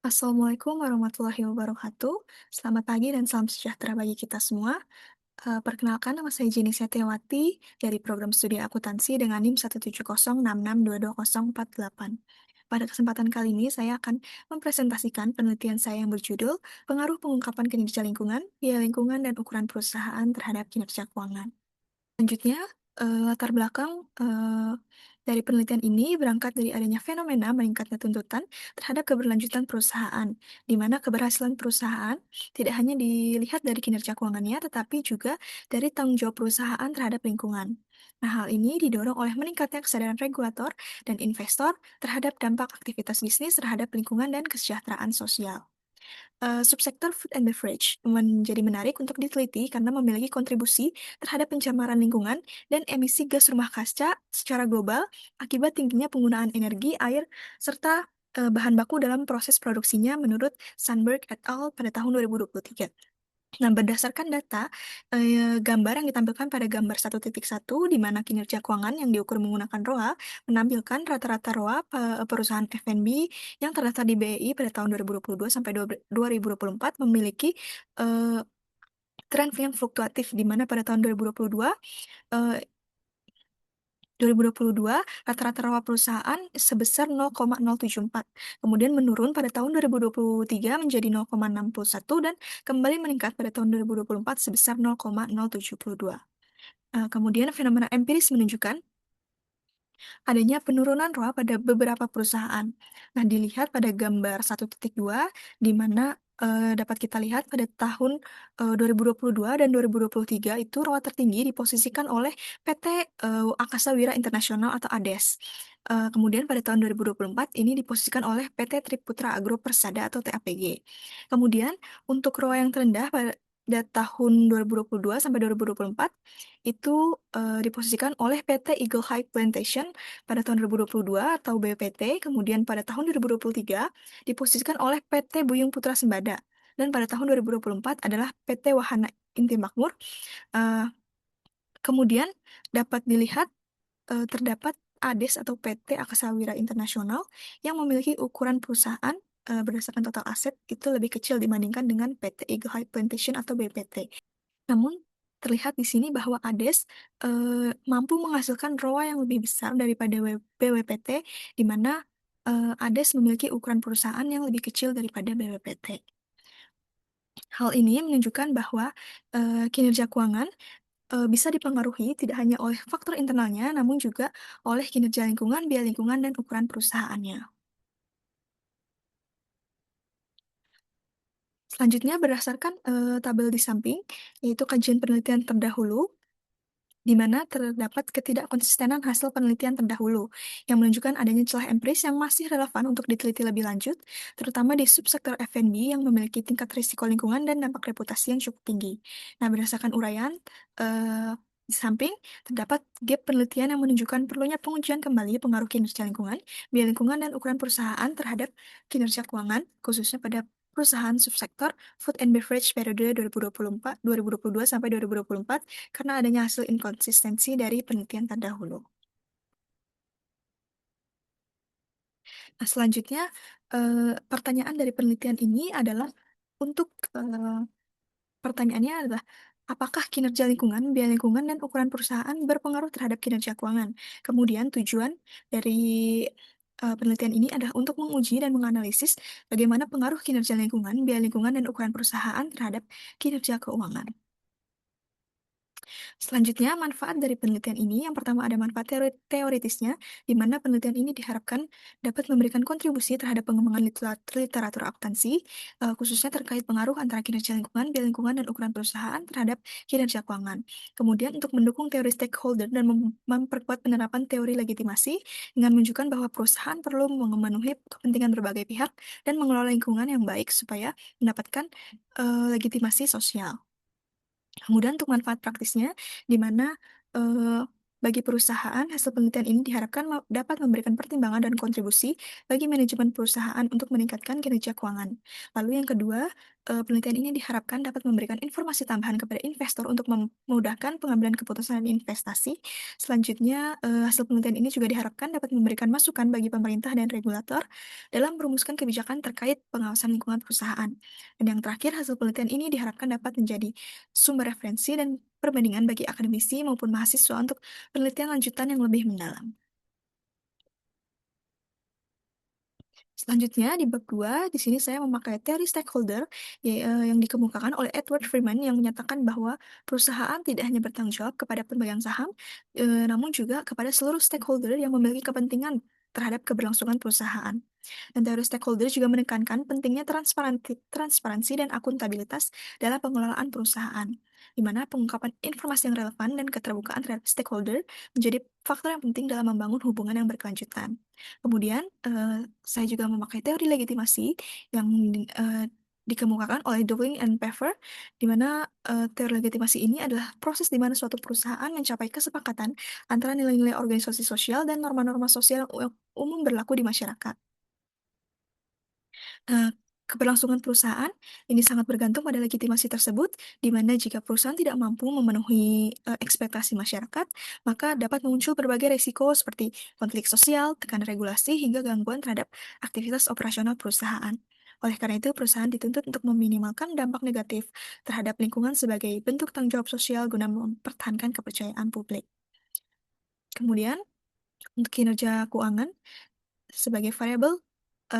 Assalamualaikum warahmatullahi wabarakatuh. Selamat pagi dan salam sejahtera bagi kita semua. Perkenalkan nama saya Jenny Setiawati dari program studi akuntansi dengan NIM 17066222048. Pada kesempatan kali ini saya akan mempresentasikan penelitian saya yang berjudul Pengaruh Pengungkapan Kinerja Lingkungan, Biaya Lingkungan, dan Ukuran Perusahaan Terhadap Kinerja Keuangan. Selanjutnya, latar belakang, dari penelitian ini berangkat dari adanya fenomena meningkatnya tuntutan terhadap keberlanjutan perusahaan, di mana keberhasilan perusahaan tidak hanya dilihat dari kinerja keuangannya, tetapi juga dari tanggung jawab perusahaan terhadap lingkungan. Nah, hal ini didorong oleh meningkatnya kesadaran regulator dan investor terhadap dampak aktivitas bisnis terhadap lingkungan dan kesejahteraan sosial. Subsektor food and beverage menjadi menarik untuk diteliti karena memiliki kontribusi terhadap pencemaran lingkungan dan emisi gas rumah kaca secara global akibat tingginya penggunaan energi, air, serta bahan baku dalam proses produksinya menurut Sandberg et al. Pada tahun 2023. Nah, berdasarkan data, gambar yang ditampilkan pada gambar 1.1, di mana kinerja keuangan yang diukur menggunakan ROA, menampilkan rata-rata ROA perusahaan F&B yang terdaftar di BEI pada tahun 2022 sampai 2024 memiliki eee, tren yang fluktuatif, di mana pada tahun 2022 rata-rata ROA perusahaan sebesar 0,074, kemudian menurun pada tahun 2023 menjadi 0,61 dan kembali meningkat pada tahun 2024 sebesar 0,072. Kemudian fenomena empiris menunjukkan adanya penurunan ROA pada beberapa perusahaan. Nah, dilihat pada gambar 1.2, di mana dapat kita lihat pada tahun 2022 dan 2023 itu ROA tertinggi diposisikan oleh PT Akasa Wira Internasional atau ADES. Kemudian pada tahun 2024 ini diposisikan oleh PT Triputra Agro Persada atau TAPG. Kemudian untuk ROA yang terendah pada tahun 2022 sampai 2024 itu diposisikan oleh PT Eagle High Plantation pada tahun 2022 atau BPT, kemudian pada tahun 2023 diposisikan oleh PT Buyung Putra Sembada, dan pada tahun 2024 adalah PT Wahana Inti Makmur. Eee, Kemudian dapat dilihat, terdapat ADES atau PT Aksa Wira Internasional yang memiliki ukuran perusahaan, berdasarkan total aset itu lebih kecil dibandingkan dengan PT Eagle High Plantation atau BPT. Namun, terlihat di sini bahwa ADES, mampu menghasilkan ROA yang lebih besar daripada BWPT, di mana, ADES memiliki ukuran perusahaan yang lebih kecil daripada BWPT. Hal ini menunjukkan bahwa, kinerja keuangan, bisa dipengaruhi tidak hanya oleh faktor internalnya, namun juga oleh kinerja lingkungan, biaya lingkungan, dan ukuran perusahaannya. Selanjutnya berdasarkan, tabel di samping, yaitu kajian penelitian terdahulu, di mana terdapat ketidakkonsistenan hasil penelitian terdahulu, yang menunjukkan adanya celah empiris yang masih relevan untuk diteliti lebih lanjut, terutama di subsektor F&B yang memiliki tingkat risiko lingkungan dan dampak reputasi yang cukup tinggi. Nah, berdasarkan uraian, di samping terdapat gap penelitian yang menunjukkan perlunya pengujian kembali pengaruh kinerja lingkungan, biaya lingkungan, dan ukuran perusahaan terhadap kinerja keuangan, khususnya pada perusahaan subsektor food and beverage periode 2022 sampai 2024 karena adanya hasil inkonsistensi dari penelitian terdahulu. Nah, selanjutnya, pertanyaan dari penelitian ini adalah untuk, pertanyaannya adalah, apakah kinerja lingkungan, biaya lingkungan, dan ukuran perusahaan berpengaruh terhadap kinerja keuangan? Kemudian tujuan dari, penelitian ini adalah untuk menguji dan menganalisis bagaimana pengaruh kinerja lingkungan, biaya lingkungan, dan ukuran perusahaan terhadap kinerja keuangan. Selanjutnya, manfaat dari penelitian ini, yang pertama ada manfaat teoritisnya, di mana penelitian ini diharapkan dapat memberikan kontribusi terhadap pengembangan literatur akuntansi, khususnya terkait pengaruh antara kinerja lingkungan, biaya lingkungan, dan ukuran perusahaan terhadap kinerja keuangan. Kemudian untuk mendukung teori stakeholder dan memperkuat penerapan teori legitimasi dengan menunjukkan bahwa perusahaan perlu memenuhi kepentingan berbagai pihak dan mengelola lingkungan yang baik supaya mendapatkan legitimasi sosial. Kemudian untuk manfaat praktisnya, di mana, Bagi perusahaan, hasil penelitian ini diharapkan dapat memberikan pertimbangan dan kontribusi bagi manajemen perusahaan untuk meningkatkan kinerja keuangan. Lalu yang kedua, penelitian ini diharapkan dapat memberikan informasi tambahan kepada investor untuk memudahkan pengambilan keputusan investasi. Selanjutnya, hasil penelitian ini juga diharapkan dapat memberikan masukan bagi pemerintah dan regulator dalam merumuskan kebijakan terkait pengawasan lingkungan perusahaan. Dan yang terakhir, hasil penelitian ini diharapkan dapat menjadi sumber referensi dan perbandingan bagi akademisi maupun mahasiswa untuk penelitian lanjutan yang lebih mendalam. Selanjutnya, di bab 2, di sini saya memakai teori stakeholder yang dikemukakan oleh Edward Freeman yang menyatakan bahwa perusahaan tidak hanya bertanggung jawab kepada pemegang saham, namun juga kepada seluruh stakeholder yang memiliki kepentingan terhadap keberlangsungan perusahaan. Dan teori stakeholder juga menekankan pentingnya transparansi dan akuntabilitas dalam pengelolaan perusahaan, di mana pengungkapan informasi yang relevan dan keterbukaan terhadap stakeholder menjadi faktor yang penting dalam membangun hubungan yang berkelanjutan. Kemudian, saya juga memakai teori legitimasi yang dikemukakan oleh Dowling and Pfeffer, di mana teori legitimasi ini adalah proses di mana suatu perusahaan mencapai kesepakatan antara nilai-nilai organisasi sosial dan norma-norma sosial yang umum berlaku di masyarakat. Keberlangsungan perusahaan ini sangat bergantung pada legitimasi tersebut, di mana jika perusahaan tidak mampu memenuhi ekspektasi masyarakat, maka dapat muncul berbagai risiko seperti konflik sosial, tekanan regulasi, hingga gangguan terhadap aktivitas operasional perusahaan. Oleh karena itu, perusahaan dituntut untuk meminimalkan dampak negatif terhadap lingkungan sebagai bentuk tanggung jawab sosial guna mempertahankan kepercayaan publik. Kemudian, untuk kinerja keuangan, sebagai variabel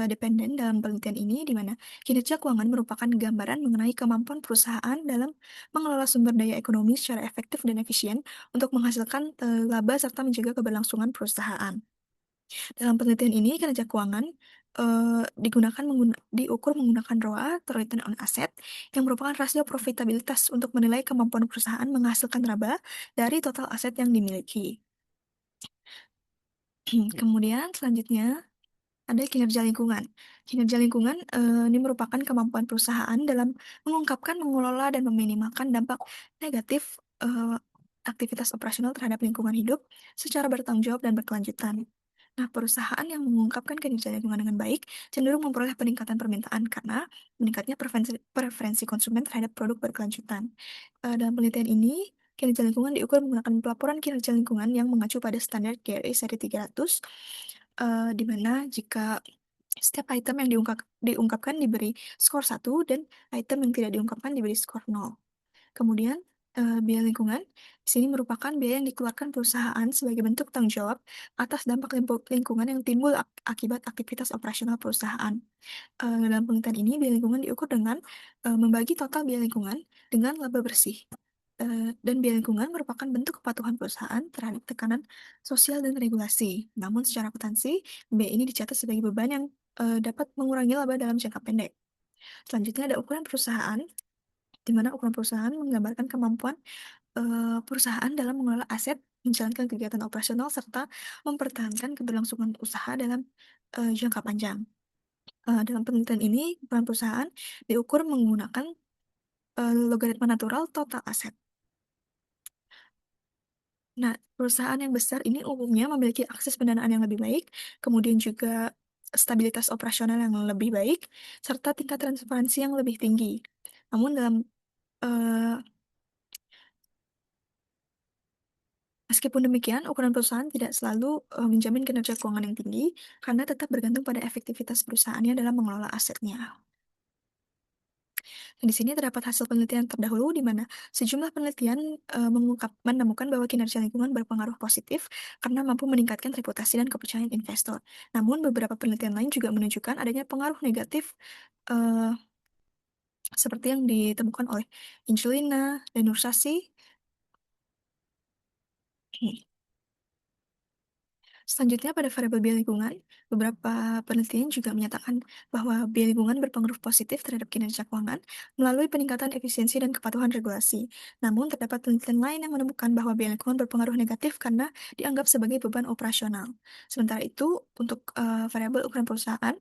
dependen dalam penelitian ini, di mana kinerja keuangan merupakan gambaran mengenai kemampuan perusahaan dalam mengelola sumber daya ekonomi secara efektif dan efisien untuk menghasilkan laba serta menjaga keberlangsungan perusahaan. Dalam penelitian ini, kinerja keuangan diukur menggunakan ROA atau Return on Asset, yang merupakan rasio profitabilitas untuk menilai kemampuan perusahaan menghasilkan laba dari total aset yang dimiliki. Kemudian selanjutnya ada kinerja lingkungan. Kinerja lingkungan, ini merupakan kemampuan perusahaan dalam mengungkapkan, mengelola, dan meminimalkan dampak negatif, aktivitas operasional terhadap lingkungan hidup secara bertanggung jawab dan berkelanjutan. Nah, perusahaan yang mengungkapkan kinerja lingkungan dengan baik cenderung memperoleh peningkatan permintaan karena meningkatnya preferensi konsumen terhadap produk berkelanjutan. Dalam penelitian ini, kinerja lingkungan diukur menggunakan pelaporan kinerja lingkungan yang mengacu pada standar GRI seri 300, di mana jika setiap item yang diungkapkan diberi skor 1 dan item yang tidak diungkapkan diberi skor 0. Kemudian, biaya lingkungan di sini merupakan biaya yang dikeluarkan perusahaan sebagai bentuk tanggung jawab atas dampak lingkungan yang timbul akibat aktivitas operasional perusahaan. Dalam penelitian ini, biaya lingkungan diukur dengan membagi total biaya lingkungan dengan laba bersih. Dan biaya lingkungan merupakan bentuk kepatuhan perusahaan terhadap tekanan sosial dan regulasi. Namun secara akuntansi, biaya ini dicatat sebagai beban yang dapat mengurangi laba dalam jangka pendek. Selanjutnya ada ukuran perusahaan, di mana ukuran perusahaan menggambarkan kemampuan perusahaan dalam mengelola aset, menjalankan kegiatan operasional, serta mempertahankan keberlangsungan usaha dalam jangka panjang. Dalam penelitian ini, ukuran perusahaan diukur menggunakan logaritma natural total aset. Nah, perusahaan yang besar ini umumnya memiliki akses pendanaan yang lebih baik, kemudian juga stabilitas operasional yang lebih baik, serta tingkat transparansi yang lebih tinggi. Namun eee, meskipun demikian, ukuran perusahaan tidak selalu menjamin kinerja keuangan yang tinggi, karena tetap bergantung pada efektivitas perusahaannya dalam mengelola asetnya. Nah, di sini terdapat hasil penelitian terdahulu di mana sejumlah penelitian menemukan bahwa kinerja lingkungan berpengaruh positif karena mampu meningkatkan reputasi dan kepercayaan investor. Namun beberapa penelitian lain juga menunjukkan adanya pengaruh negatif eh, seperti yang ditemukan oleh Angelina dan Nursasi. Selanjutnya, pada variabel biaya lingkungan, beberapa penelitian juga menyatakan bahwa biaya lingkungan berpengaruh positif terhadap kinerja keuangan melalui peningkatan efisiensi dan kepatuhan regulasi. Namun, terdapat penelitian lain yang menemukan bahwa biaya lingkungan berpengaruh negatif karena dianggap sebagai beban operasional. Sementara itu, untuk variabel ukuran perusahaan,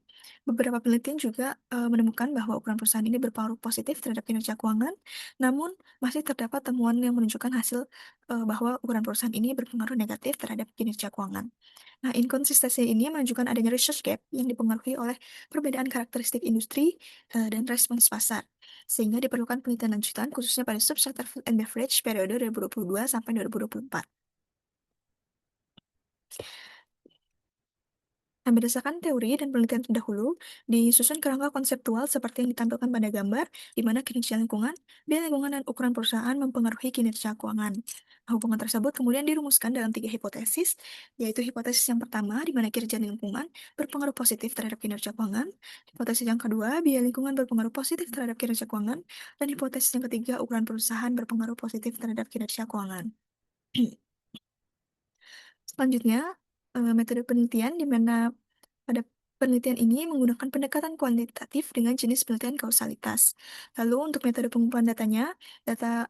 Beberapa penelitian juga menemukan bahwa ukuran perusahaan ini berpengaruh positif terhadap kinerja keuangan, namun masih terdapat temuan yang menunjukkan hasil bahwa ukuran perusahaan ini berpengaruh negatif terhadap kinerja keuangan. Nah, inkonsistensi ini menunjukkan adanya research gap yang dipengaruhi oleh perbedaan karakteristik industri dan respons pasar, sehingga diperlukan penelitian lanjutan khususnya pada subsektor food and beverage periode 2022 sampai 2024. Nah, berdasarkan teori dan penelitian terdahulu, disusun kerangka konseptual seperti yang ditampilkan pada gambar, di mana kinerja lingkungan, biaya lingkungan, dan ukuran perusahaan mempengaruhi kinerja keuangan. Nah, hubungan tersebut kemudian dirumuskan dalam tiga hipotesis, yaitu hipotesis yang pertama, di mana kinerja lingkungan berpengaruh positif terhadap kinerja keuangan, hipotesis yang kedua, biaya lingkungan berpengaruh positif terhadap kinerja keuangan, dan hipotesis yang ketiga, ukuran perusahaan berpengaruh positif terhadap kinerja keuangan. Selanjutnya, metode penelitian di mana pada penelitian ini menggunakan pendekatan kuantitatif dengan jenis penelitian kausalitas. Lalu untuk metode pengumpulan datanya, data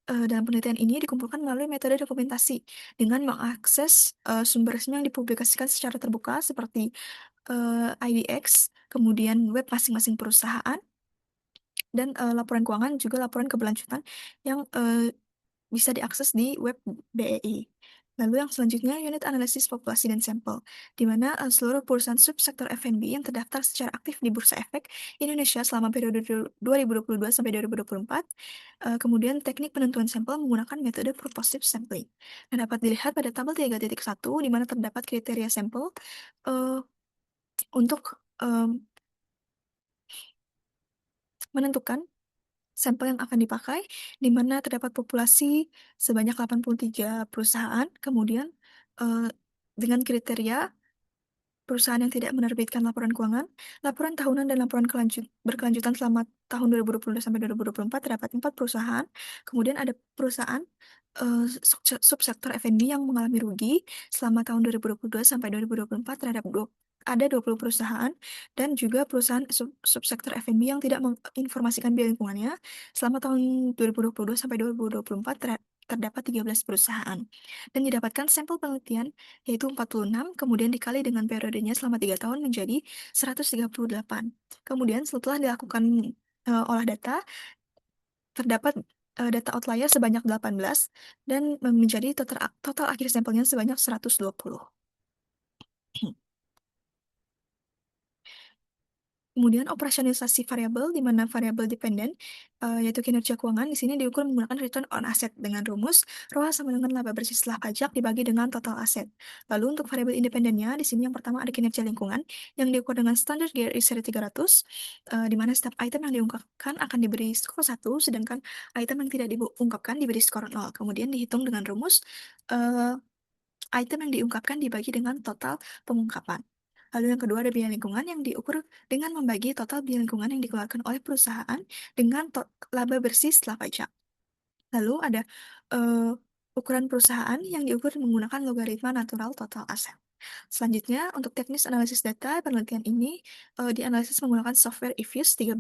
dalam penelitian ini dikumpulkan melalui metode dokumentasi dengan mengakses sumber resmi yang dipublikasikan secara terbuka seperti IDX, kemudian web masing-masing perusahaan, dan laporan keuangan juga laporan keberlanjutan yang bisa diakses di web BEI. Lalu yang selanjutnya unit analisis populasi dan sampel, di mana seluruh perusahaan subsektor F&B yang terdaftar secara aktif di Bursa Efek Indonesia selama periode 2022 sampai 2024. Kemudian teknik penentuan sampel menggunakan metode purposive sampling. Nah, dapat dilihat pada tabel 3.1 di mana terdapat kriteria sampel eh, untuk menentukan sampel yang akan dipakai, di mana terdapat populasi sebanyak 83 perusahaan, kemudian eh, dengan kriteria perusahaan yang tidak menerbitkan laporan keuangan, laporan tahunan dan laporan berkelanjutan selama tahun 2022 sampai 2024 terdapat 4 perusahaan, kemudian ada perusahaan subsektor F&B yang mengalami rugi selama tahun 2022 sampai 2024 terhadap ada 20 perusahaan dan juga perusahaan subsektor F&B yang tidak menginformasikan biaya lingkungannya selama tahun 2022 sampai 2024 terdapat 13 perusahaan dan didapatkan sampel penelitian yaitu 46, kemudian dikali dengan periodenya selama 3 tahun menjadi 138. Kemudian setelah dilakukan olah data, terdapat data outlier sebanyak 18 dan menjadi total akhir sampelnya sebanyak 120. Kemudian operasionalisasi variabel, di mana variabel dependen, yaitu kinerja keuangan, di sini diukur menggunakan return on asset dengan rumus ROA sama dengan laba bersih setelah pajak dibagi dengan total aset. Lalu untuk variabel independennya, di sini yang pertama ada kinerja lingkungan yang diukur dengan standar GRI seri 300, di mana setiap item yang diungkapkan akan diberi skor 1, sedangkan item yang tidak diungkapkan diberi skor 0. Kemudian dihitung dengan rumus eh, item yang diungkapkan dibagi dengan total pengungkapan. Lalu yang kedua ada biaya lingkungan yang diukur dengan membagi total biaya lingkungan yang dikeluarkan oleh perusahaan dengan laba bersih setelah pajak. Lalu ada eh, ukuran perusahaan yang diukur menggunakan logaritma natural total asset. Selanjutnya, untuk teknis analisis data, penelitian ini dianalisis menggunakan software Ifuse 13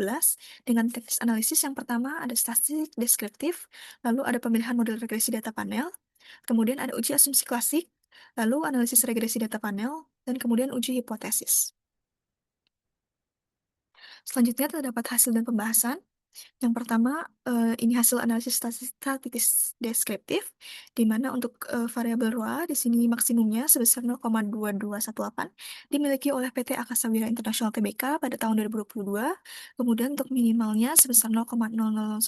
dengan teknis analisis yang pertama ada statistik deskriptif, lalu ada pemilihan model regresi data panel, kemudian ada uji asumsi klasik, lalu analisis regresi data panel, dan kemudian uji hipotesis. Selanjutnya terdapat hasil dan pembahasan. Yang pertama, ini hasil analisis statistik deskriptif, di mana untuk variabel ROA di sini maksimumnya sebesar 0,2218 dimiliki oleh PT Akasa Wira International Tbk pada tahun 2022, kemudian untuk minimalnya sebesar 0,0018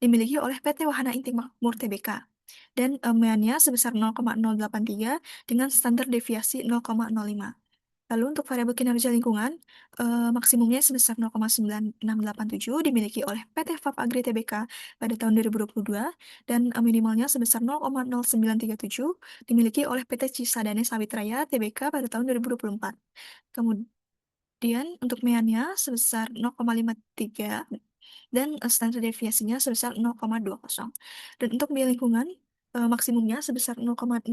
dimiliki oleh PT Wahana Inti Makmur Tbk, dan meannya sebesar 0,083 dengan standar deviasi 0,05. Lalu untuk variabel kinerja lingkungan, maksimumnya sebesar 0,9687 dimiliki oleh PT FAP Agri Tbk pada tahun 2022 dan minimalnya sebesar 0,0937 dimiliki oleh PT Cisadane Sawit Raya Tbk pada tahun 2024. Kemudian untuk meannya sebesar 0,53 dan standar deviasinya sebesar 0,20. Dan untuk biaya lingkungan, maksimumnya sebesar 0,082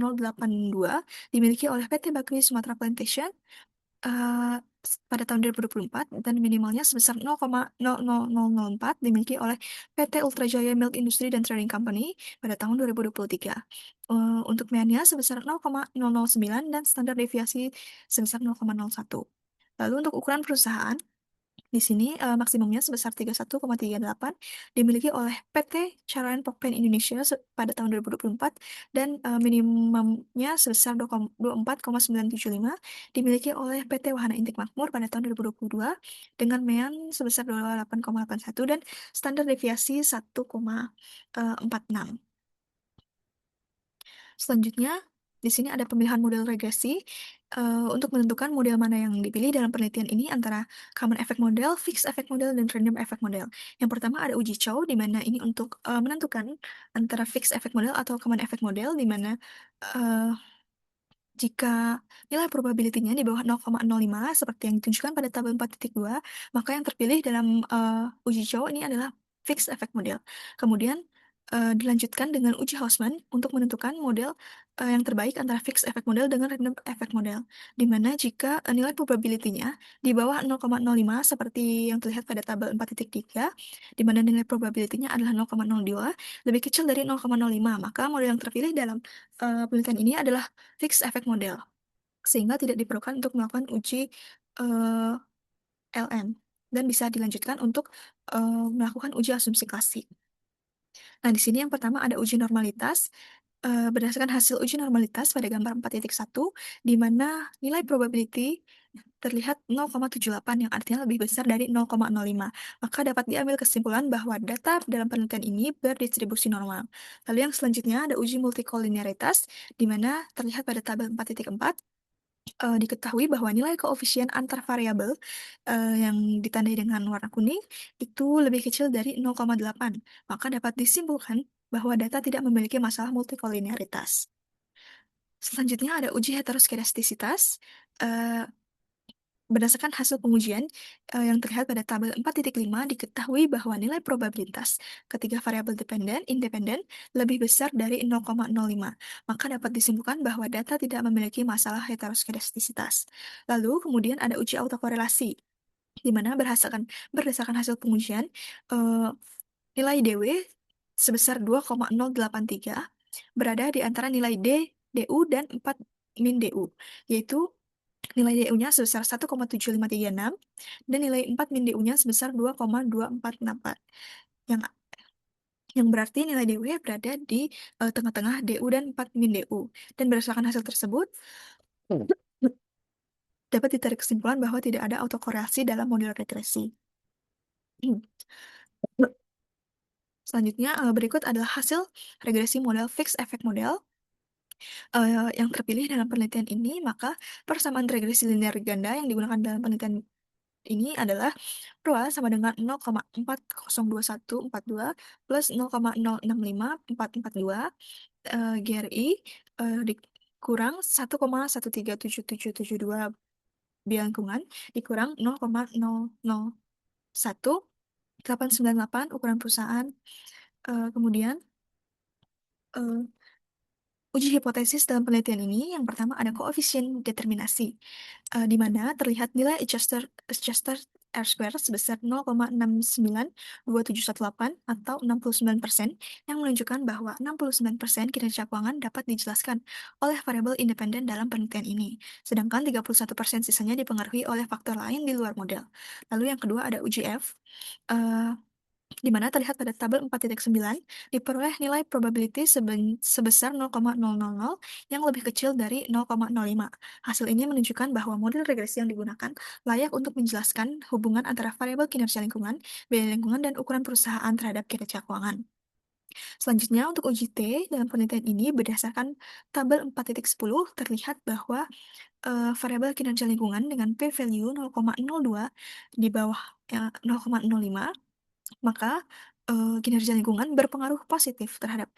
dimiliki oleh PT Bakri Sumatera Plantation pada tahun 2024 dan minimalnya sebesar 0,00004 dimiliki oleh PT Ultrajaya Milk Industry dan Trading Company pada tahun 2023. Untuk meannya sebesar 0,009 dan standar deviasi sebesar 0,01. Lalu untuk ukuran perusahaan, di sini maksimumnya sebesar 31,38 dimiliki oleh PT Carayan Pokpen Indonesia pada tahun 2024 dan minimumnya sebesar 24,975 dimiliki oleh PT Wahana Intik Makmur pada tahun 2022 dengan mean sebesar 28,81 dan standar deviasi 1,46. Selanjutnya, di sini ada pemilihan model regresi untuk menentukan model mana yang dipilih dalam penelitian ini antara common effect model, fixed effect model, dan random effect model. Yang pertama ada uji Chow, di mana ini untuk menentukan antara fixed effect model atau common effect model, di mana eh, jika nilai probability-nya di bawah 0,05 seperti yang ditunjukkan pada tabel 4.2, maka yang terpilih dalam uji Chow ini adalah fixed effect model. Kemudian dilanjutkan dengan uji Hausman untuk menentukan model yang terbaik antara fixed effect model dengan random effect model, di mana jika nilai probability-nya di bawah 0,05 seperti yang terlihat pada tabel 4.3, di mana nilai probability-nya adalah 0,02, lebih kecil dari 0,05, maka model yang terpilih dalam penelitian ini adalah fixed effect model, sehingga tidak diperlukan untuk melakukan uji LM, dan bisa dilanjutkan untuk melakukan uji asumsi klasik. Nah, di sini yang pertama ada uji normalitas. Berdasarkan hasil uji normalitas pada gambar 4.1, di mana nilai probability terlihat 0,78 yang artinya lebih besar dari 0,05. Maka dapat diambil kesimpulan bahwa data dalam penelitian ini berdistribusi normal. Lalu yang selanjutnya ada uji multikoliniaritas, di mana terlihat pada tabel 4.4, diketahui bahwa nilai koefisien antar variabel yang ditandai dengan warna kuning itu lebih kecil dari 0,8, maka dapat disimpulkan bahwa data tidak memiliki masalah multikoliniaritas. Selanjutnya ada uji heteroskedastisitas. eh, Berdasarkan hasil pengujian yang terlihat pada tabel 4.5, diketahui bahwa nilai probabilitas ketiga variabel independen lebih besar dari 0,05, maka dapat disimpulkan bahwa data tidak memiliki masalah heteroskedastisitas. Lalu kemudian ada uji autokorelasi, di mana berdasarkan hasil pengujian, eh, nilai DW sebesar 2,083 berada di antara nilai D, DU, dan 4 min DU, yaitu nilai DU-nya sebesar 1,7536 dan nilai 4 min DU-nya sebesar 2,2464. Yang yang berarti nilai DW berada di tengah-tengah DU dan 4 min DU. Dan berdasarkan hasil tersebut, dapat ditarik kesimpulan bahwa tidak ada autokorelasi dalam model regresi. Selanjutnya, berikut adalah hasil regresi model fixed effect model yang terpilih dalam penelitian ini. Maka persamaan regresi linear ganda yang digunakan dalam penelitian ini adalah ROA sama dengan 0,402142 plus 0,065442 GRI dikurang 1,137772 biaya lingkungan dikurang 0,001898 ukuran perusahaan. Kemudian eh, uji hipotesis dalam penelitian ini, yang pertama ada koefisien determinasi, di mana terlihat nilai adjusted R-square sebesar 0,692718 atau 69%, yang menunjukkan bahwa 69% kinerja keuangan dapat dijelaskan oleh variabel independen dalam penelitian ini, sedangkan 31% sisanya dipengaruhi oleh faktor lain di luar model. Lalu yang kedua ada uji F, eh, di mana terlihat pada tabel 4.9 diperoleh nilai probability sebesar 0,000 yang lebih kecil dari 0,05. Hasil ini menunjukkan bahwa model regresi yang digunakan layak untuk menjelaskan hubungan antara variabel kinerja lingkungan, biaya lingkungan, dan ukuran perusahaan terhadap kinerja keuangan. Selanjutnya, untuk uji T dalam penelitian ini berdasarkan tabel 4.10 terlihat bahwa variabel kinerja lingkungan dengan p-value 0,02 di bawah 0,05, maka kinerja lingkungan berpengaruh positif terhadap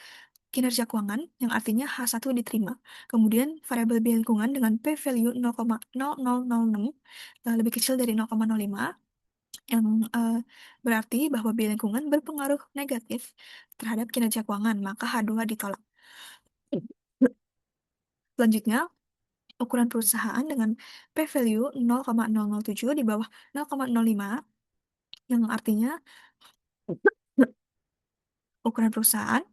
kinerja keuangan, yang artinya H1 diterima. Kemudian variabel biaya lingkungan dengan p-value 0,0006 lebih kecil dari 0,05, yang berarti bahwa biaya lingkungan berpengaruh negatif terhadap kinerja keuangan, maka H2 ditolak. Selanjutnya, ukuran perusahaan dengan p-value 0,007 di bawah 0,05, yang artinya ukuran perusahaan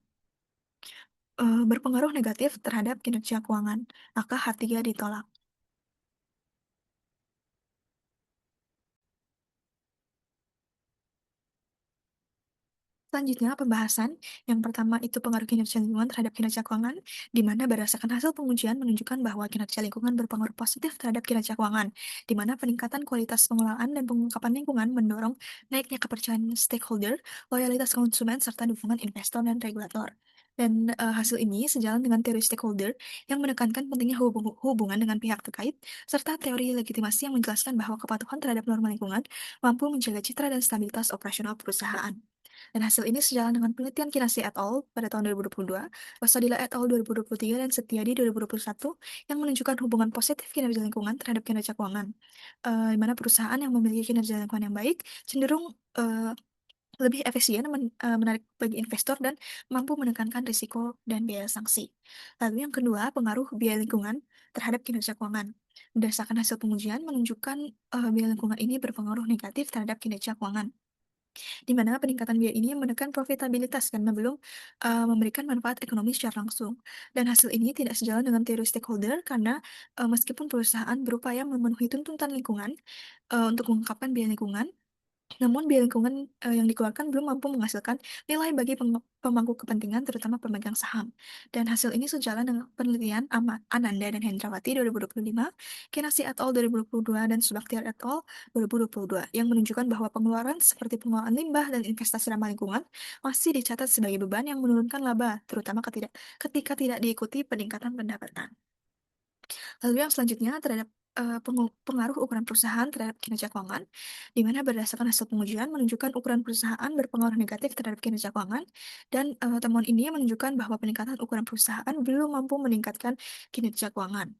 berpengaruh negatif terhadap kinerja keuangan, maka H3 ditolak. Selanjutnya, pembahasan yang pertama itu pengaruh kinerja lingkungan terhadap kinerja keuangan, di mana berdasarkan hasil pengujian menunjukkan bahwa kinerja lingkungan berpengaruh positif terhadap kinerja keuangan, di mana peningkatan kualitas pengelolaan dan pengungkapan lingkungan mendorong naiknya kepercayaan stakeholder, loyalitas konsumen, serta dukungan investor dan regulator. Dan hasil ini sejalan dengan teori stakeholder yang menekankan pentingnya hubungan dengan pihak terkait, serta teori legitimasi yang menjelaskan bahwa kepatuhan terhadap norma lingkungan mampu menjaga citra dan stabilitas operasional perusahaan. Dan hasil ini sejalan dengan penelitian Kinasi et al. Pada tahun 2022, Wasadila et al. 2023, dan Setiadi 2021 yang menunjukkan hubungan positif kinerja lingkungan terhadap kinerja keuangan. Di mana perusahaan yang memiliki kinerja lingkungan yang baik cenderung lebih efisien, menarik bagi investor, dan mampu menekankan risiko dan biaya sanksi. Lalu yang kedua, pengaruh biaya lingkungan terhadap kinerja keuangan. Berdasarkan hasil pengujian menunjukkan biaya lingkungan ini berpengaruh negatif terhadap kinerja keuangan, di mana peningkatan biaya ini menekan profitabilitas karena belum memberikan manfaat ekonomi secara langsung. Dan hasil ini tidak sejalan dengan teori stakeholder karena meskipun perusahaan berupaya memenuhi tuntutan lingkungan untuk mengungkapkan biaya lingkungan, namun biaya lingkungan yang dikeluarkan belum mampu menghasilkan nilai bagi pemangku kepentingan, terutama pemegang saham. Dan hasil ini sejalan dengan penelitian Ananda dan Hendrawati 2025, Kinasi et al. 2022, dan Subaktiar et al. 2022, yang menunjukkan bahwa pengeluaran seperti pengelolaan limbah dan investasi ramah lingkungan masih dicatat sebagai beban yang menurunkan laba, terutama ketika tidak diikuti peningkatan pendapatan. Lalu yang selanjutnya terhadap pengaruh ukuran perusahaan terhadap kinerja keuangan, di mana berdasarkan hasil pengujian menunjukkan ukuran perusahaan berpengaruh negatif terhadap kinerja keuangan, dan temuan ini menunjukkan bahwa peningkatan ukuran perusahaan belum mampu meningkatkan kinerja keuangan.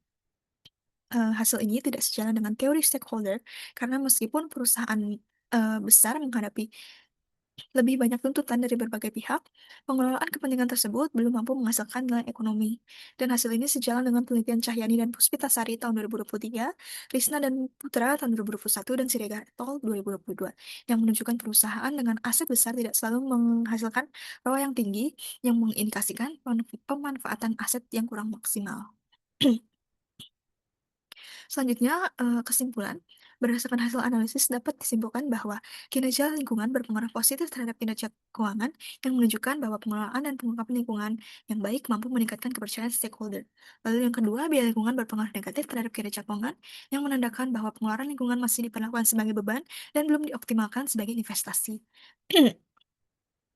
Hasil ini tidak sejalan dengan teori stakeholder, karena meskipun perusahaan besar menghadapi lebih banyak tuntutan dari berbagai pihak, pengelolaan kepentingan tersebut belum mampu menghasilkan nilai ekonomi. Dan hasil ini sejalan dengan penelitian Cahyani dan Puspitasari tahun 2023, Risna dan Putra tahun 2021, dan Siregar et al. 2022, yang menunjukkan perusahaan dengan aset besar tidak selalu menghasilkan ROA yang tinggi, yang mengindikasikan pemanfaatan aset yang kurang maksimal. Selanjutnya, kesimpulan. Berdasarkan hasil analisis dapat disimpulkan bahwa kinerja lingkungan berpengaruh positif terhadap kinerja keuangan, yang menunjukkan bahwa pengelolaan dan pengungkapan lingkungan yang baik mampu meningkatkan kepercayaan stakeholder. Lalu yang kedua, biaya lingkungan berpengaruh negatif terhadap kinerja keuangan, yang menandakan bahwa pengeluaran lingkungan masih diperlakukan sebagai beban dan belum dioptimalkan sebagai investasi.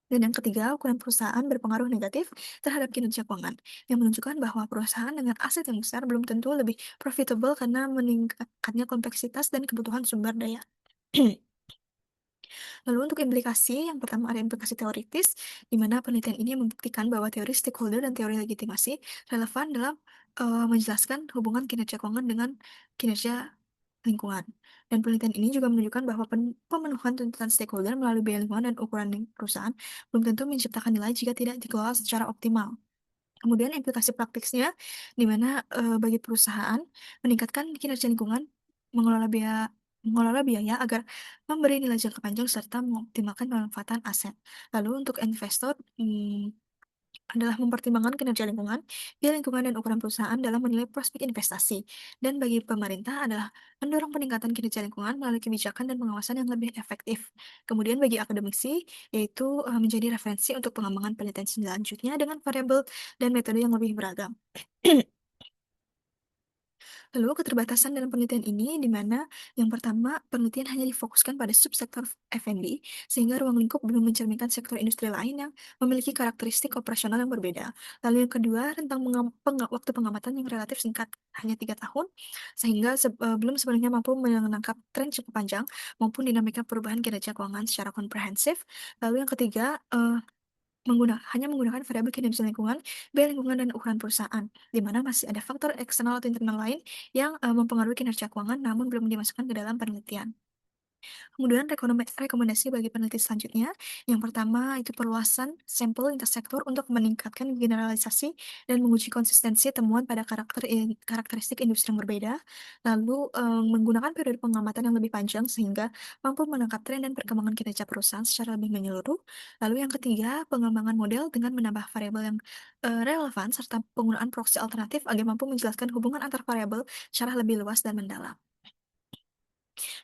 Dan yang ketiga, ukuran perusahaan berpengaruh negatif terhadap kinerja keuangan, yang menunjukkan bahwa perusahaan dengan aset yang besar belum tentu lebih profitable karena meningkatnya kompleksitas dan kebutuhan sumber daya. Lalu untuk implikasi, yang pertama ada implikasi teoritis, di mana penelitian ini membuktikan bahwa teori stakeholder dan teori legitimasi relevan dalam menjelaskan hubungan kinerja keuangan dengan kinerja lingkungan. Dan penelitian ini juga menunjukkan bahwa pemenuhan tuntutan stakeholder melalui biaya lingkungan dan ukuran perusahaan belum tentu menciptakan nilai jika tidak dikelola secara optimal. Kemudian implikasi praktisnya, di mana bagi perusahaan meningkatkan kinerja lingkungan, mengelola biaya agar memberi nilai jangka panjang serta mengoptimalkan pemanfaatan aset. Lalu untuk investor, adalah mempertimbangkan kinerja lingkungan, biaya lingkungan, dan ukuran perusahaan dalam menilai prospek investasi. Dan bagi pemerintah adalah mendorong peningkatan kinerja lingkungan melalui kebijakan dan pengawasan yang lebih efektif. Kemudian bagi akademisi, yaitu menjadi referensi untuk pengembangan penelitian selanjutnya dengan variabel dan metode yang lebih beragam. Lalu keterbatasan dalam penelitian ini di mana yang pertama, penelitian hanya difokuskan pada subsektor F&B, sehingga ruang lingkup belum mencerminkan sektor industri lain yang memiliki karakteristik operasional yang berbeda. Lalu yang kedua, rentang waktu pengamatan yang relatif singkat, hanya 3 tahun, sehingga belum sebenarnya mampu menangkap tren cukup panjang maupun dinamika perubahan kinerja keuangan secara komprehensif. Lalu yang ketiga, hanya menggunakan variabel kinerja lingkungan, biaya lingkungan, dan ukuran perusahaan, di mana masih ada faktor eksternal atau internal lain yang mempengaruhi kinerja keuangan namun belum dimasukkan ke dalam penelitian. Kemudian rekomendasi bagi peneliti selanjutnya, yang pertama itu perluasan sampel lintas sektor untuk meningkatkan generalisasi dan menguji konsistensi temuan pada karakteristik industri yang berbeda, lalu menggunakan periode pengamatan yang lebih panjang sehingga mampu menangkap tren dan perkembangan kinerja perusahaan secara lebih menyeluruh. Lalu yang ketiga, pengembangan model dengan menambah variabel yang relevan serta penggunaan proksi alternatif agar mampu menjelaskan hubungan antar variabel secara lebih luas dan mendalam.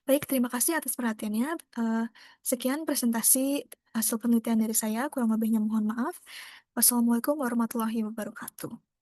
Baik, terima kasih atas perhatiannya. Sekian presentasi hasil penelitian dari saya, kurang lebihnya mohon maaf. Wassalamualaikum warahmatullahi wabarakatuh.